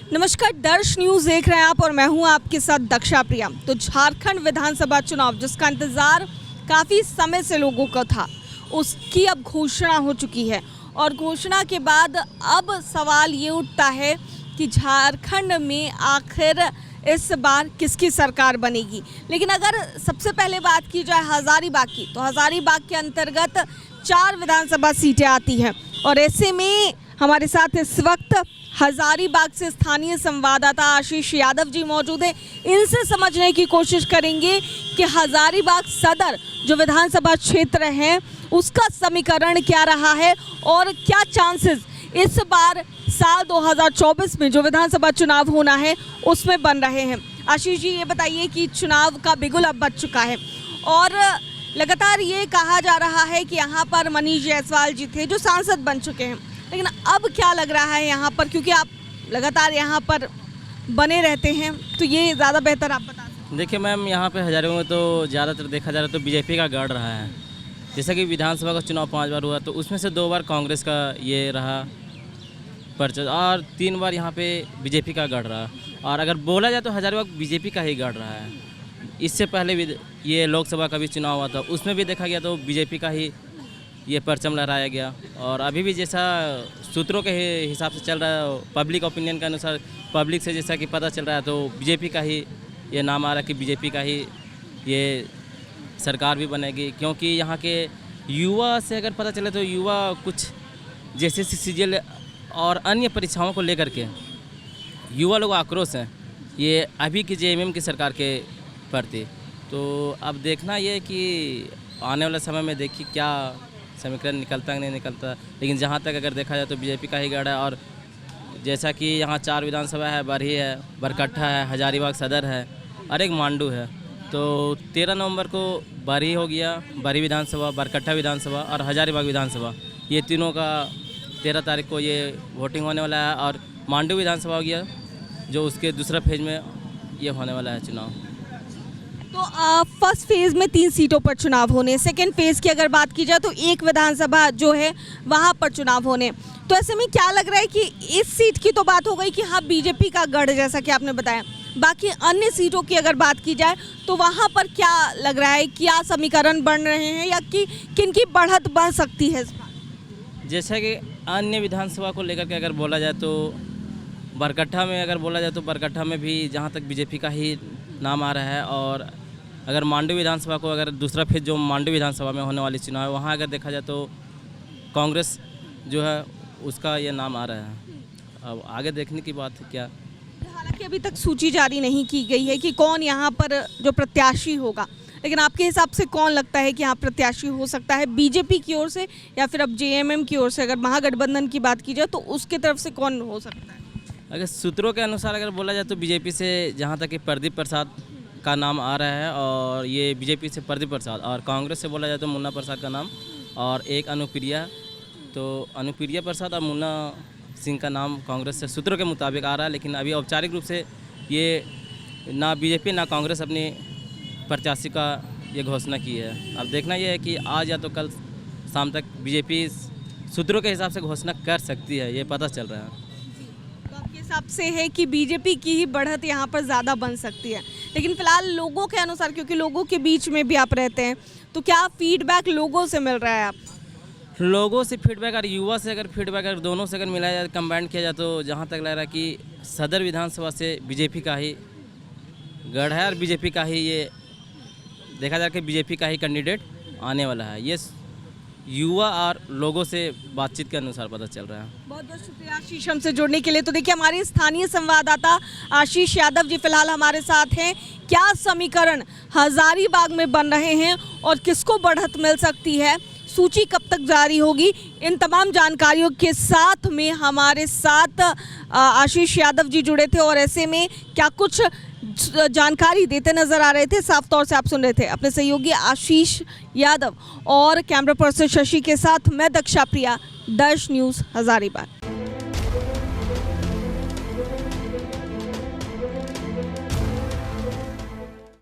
नमस्कार, दर्श न्यूज़ देख रहे हैं आप और मैं हूं आपके साथ दक्षा प्रिया। तो झारखंड विधानसभा चुनाव जिसका इंतज़ार काफ़ी समय से लोगों को था, उसकी अब घोषणा हो चुकी है और घोषणा के बाद अब सवाल ये उठता है कि झारखंड में आखिर इस बार किसकी सरकार बनेगी। लेकिन अगर सबसे पहले बात की जाए हज़ारीबाग की, तो हज़ारीबाग के अंतर्गत 4 विधानसभा सीटें आती हैं और ऐसे में हमारे साथ इस वक्त हज़ारीबाग से स्थानीय संवाददाता आशीष यादव जी मौजूद हैं। इनसे समझने की कोशिश करेंगे कि हज़ारीबाग सदर जो विधानसभा क्षेत्र है उसका समीकरण क्या रहा है और क्या चांसेस इस बार साल 2024 में जो विधानसभा चुनाव होना है उसमें बन रहे हैं। आशीष जी, ये बताइए कि चुनाव का बिगुल अब बज चुका है और लगातार ये कहा जा रहा है कि यहाँ पर मनीष जायसवाल जी थे जो सांसद बन चुके हैं, लेकिन अब क्या लग रहा है यहाँ पर, क्योंकि आप लगातार यहाँ पर बने रहते हैं, तो ये ज़्यादा बेहतर आप बता दें। देखिए मैम, यहाँ पे हज़ारीबाग में तो ज़्यादातर देखा जा रहा है तो बीजेपी का गढ़ रहा है। जैसा कि विधानसभा का चुनाव 5 बार हुआ तो उसमें से 2 बार कांग्रेस का ये रहा पर्चा और 3 बार यहाँ पे बीजेपी का गढ़ रहा। और अगर बोला जाए तो हज़ारीबाग बीजेपी का ही गढ़ रहा है। इससे पहले भी ये लोकसभा का भी चुनाव हुआ था, उसमें भी देखा गया तो बीजेपी का ही ये परचम लहराया गया। और अभी भी जैसा सूत्रों के हिसाब से चल रहा है, पब्लिक ओपिनियन के अनुसार, पब्लिक से जैसा कि पता चल रहा है तो बीजेपी का ही ये नाम आ रहा है कि बीजेपी का ही ये सरकार भी बनेगी। क्योंकि यहाँ के युवा से अगर पता चले तो युवा कुछ जैसे सीजीएल और अन्य परीक्षाओं को लेकर के युवा लोग आक्रोश हैं ये अभी की जेएमएम की सरकार के प्रति। तो अब देखना ये कि आने वाले समय में देखिए क्या समीकरण निकलता है नहीं निकलता। लेकिन जहाँ तक अगर देखा जाए तो बीजेपी का ही गढ़ है। और जैसा कि यहाँ 4 विधानसभा है, बरही है, बरकट्ठा है, हज़ारीबाग सदर है और एक मांडू है। तो 13 नवंबर को बरही हो गया, बरही विधानसभा, बरकट्ठा विधानसभा और हज़ारीबाग विधानसभा, ये तीनों का 13 तारीख को ये वोटिंग होने वाला है। और मांडू विधानसभा हो गया जो उसके दूसरा फेज में ये होने वाला है चुनाव। तो फर्स्ट फेज़ में 3 सीटों पर चुनाव होने, सेकंड फेज़ की अगर बात की जाए तो 1 विधानसभा जो है वहाँ पर चुनाव होने। तो ऐसे में क्या लग रहा है कि इस सीट की तो बात हो गई कि हाँ बीजेपी का गढ़ जैसा कि आपने बताया, बाकी अन्य सीटों की अगर बात की जाए तो वहाँ पर क्या लग रहा है, क्या समीकरण बन रहे हैं या कि किनकी बढ़त बन सकती है इस बार? जैसा कि अन्य विधानसभा को लेकर के अगर बोला जाए तो बरकट्ठा में अगर बोला जाए तो बरकट्ठा में भी जहाँ तक बीजेपी का ही नाम आ रहा है। और अगर मांडू विधानसभा को अगर दूसरा फेज जो मांडू विधानसभा में होने वाली चुनाव है वहाँ अगर देखा जाए तो कांग्रेस जो है उसका ये नाम आ रहा है। अब आगे देखने की बात है क्या। हालांकि अभी तक सूची जारी नहीं की गई है कि कौन यहाँ पर जो प्रत्याशी होगा, लेकिन आपके हिसाब से कौन लगता है कि यहाँ प्रत्याशी हो सकता है बीजेपी की ओर से या फिर अब जेएमएम की ओर से? अगर महागठबंधन की बात की जाए तो उसकी तरफ से कौन हो सकता है? अगर सूत्रों के अनुसार अगर बोला जाए तो बीजेपी से जहाँ तक कि प्रदीप प्रसाद का नाम आ रहा है और ये बीजेपी से प्रदीप प्रसाद, और कांग्रेस से बोला जाए तो मुन्ना प्रसाद का नाम और एक अनुप्रिया, तो अनुप्रिया प्रसाद और मुन्ना सिंह का नाम कांग्रेस से सूत्रों के मुताबिक आ रहा है। लेकिन अभी औपचारिक रूप से ये ना बीजेपी ना कांग्रेस अपनी प्रत्याशी का ये घोषणा की है। अब देखना ये है कि आज या तो कल शाम तक बीजेपी सूत्रों के हिसाब से घोषणा कर सकती है, ये पता चल रहा है। तो आपके हिसाब से है कि बीजेपी की ही बढ़त यहाँ पर ज़्यादा बन सकती है, लेकिन फिलहाल लोगों के अनुसार, क्योंकि लोगों के बीच में भी आप रहते हैं, तो क्या फीडबैक लोगों से मिल रहा है? आप लोगों से फीडबैक और युवा से अगर फीडबैक अगर दोनों से अगर मिलाया जाए, कंबाइंड किया जाए तो जहाँ तक लग रहा है कि सदर विधानसभा से बीजेपी का ही गढ़ है और बीजेपी का ही ये देखा जाए कि बीजेपी का ही कैंडिडेट आने वाला है। ये युवा और लोगों से बातचीत के अनुसार पता चल रहा है। बहुत बहुत शुक्रिया आशीष हमसे जुड़ने के लिए। तो देखिए, हमारे स्थानीय संवाददाता आशीष यादव जी फिलहाल हमारे साथ हैं। क्या समीकरण हज़ारीबाग में बन रहे हैं और किसको बढ़त मिल सकती है, सूची कब तक जारी होगी, इन तमाम जानकारियों के साथ में हमारे साथ आशीष यादव जी जुड़े थे और ऐसे में क्या कुछ जानकारी देते नजर आ रहे थे। साफ तौर से आप सुन रहे थे अपने सहयोगी आशीष यादव और कैमरा पर्सन शशि के साथ मैं दक्षा प्रिया, दर्श न्यूज़ हज़ारीबाग।